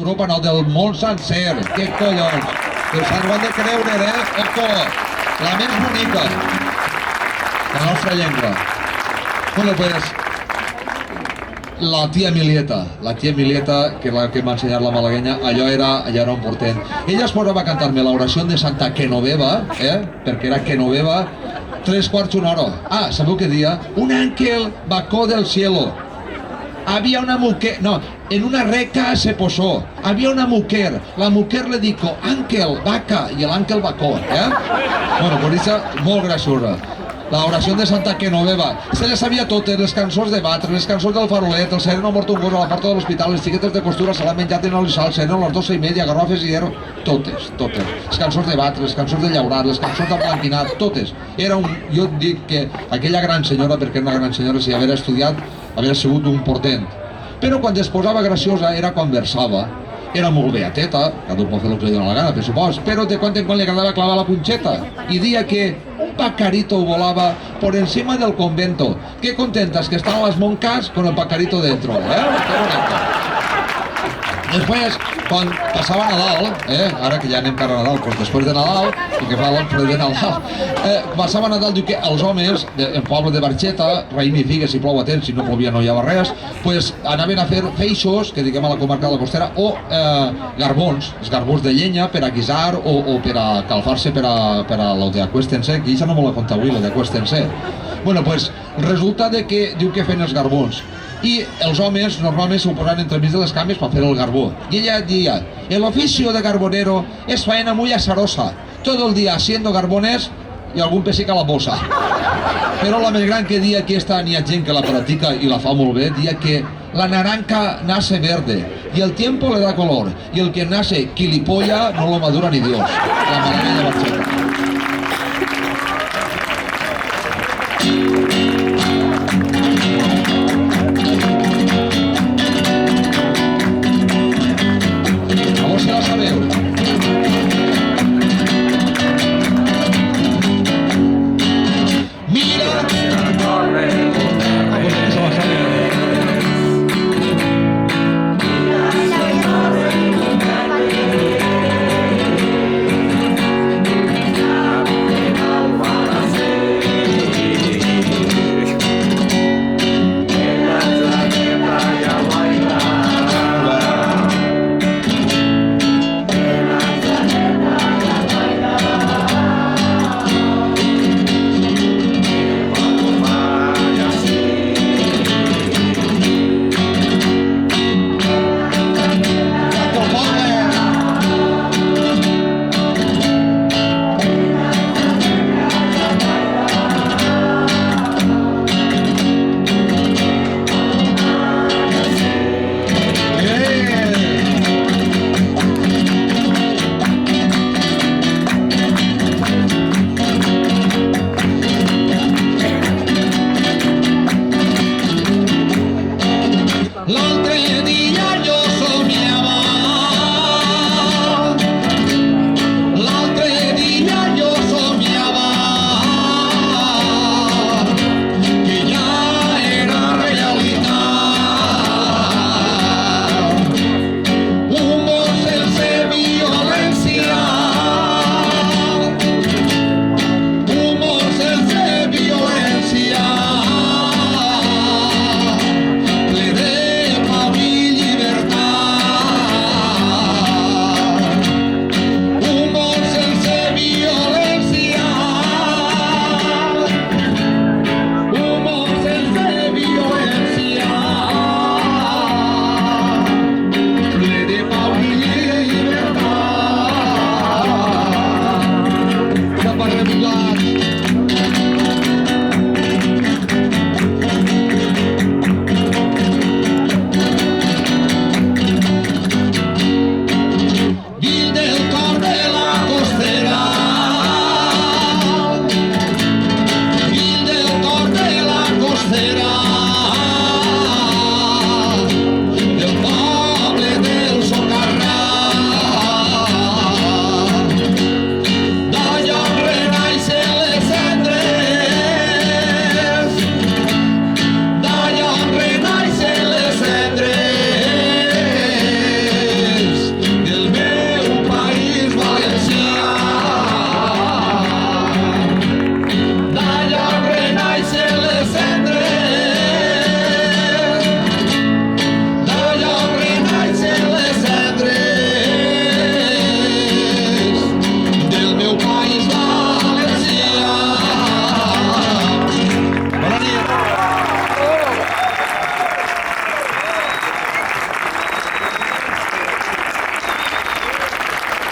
grup, no, del món sencer. Què collons? Que s'ho han de creure, Oco, la més bonica. La nostra llengua. Bueno, pues, la tia Milieta, que és la que m'ha ensenyat la malaguenya, allò era un portent. Ella es posava a cantar-me l'oració de Santa Genoveva, perquè era Genoveva, 3/4 una hora. Ah, sabeu què dia? Un ángel bajó del cielo. Había una mujer, no, en una reca se posó. Había una mujer, la mujer le dijo, ángel, vaca, y el ángel bajó, Bueno, por això, molt graciosa. La oració de Santa Genoveva. Se les sabia totes, les cançons de Batre, les cançons del Farolet, el sereno mort un gos a la porta de l'hospital, les xiquetes de costura se l'han menjat en oli sal, sereno a les 12:30, garrofes i hierro, totes. Les cançons de Batre, les cançons de Llaurat, les cançons d'Emblanquinat, totes. Jo dic que aquella gran senyora, perquè era una gran senyora, si haguera estudiat, hauria sigut un portent. Però quan es posava graciosa era quan versava. Era molt beateta, cada un pot fer el que li dona la gana, per supòs, però de quan en quan li agradava clavar la punxeta. I dia que un pajarito volava por encima del convento. Qué contentas que están las monjas con el pajarito dentro, Qué bonito. Després, quan passava Nadal, ara que ja anem per a Nadal, doncs després de Nadal, i que fa l'oncle de Nadal, passava Nadal, diu que els homes, en poble de Barxeta, raïm i figues, si plou a temps, si no plovia no hi havia res, pues anaven a fer feixos, que diguem a la comarca de la Costera, o garbons, els garbons de llenya per a guisar o per a calfar-se per a lo de acuéstense, que ja no me l'ha contat avui, lo de acuéstense. Bueno, pues resulta de que diu que feien els garbons. I els homes normalment s'ho posaven entremig de les cames per fer el garbó. I ella deia, el oficio de carbonero es faena muy azarosa, todo el día haciendo garbones y algún pesic a la bossa. Però la més gran que dia que esta n'hi ha gent que la practica i la fa molt bé, dia que la naranja nace verde y el tiempo le da color y el que nace quilipolla no lo madura ni Dios. La malaguenya Barxeta.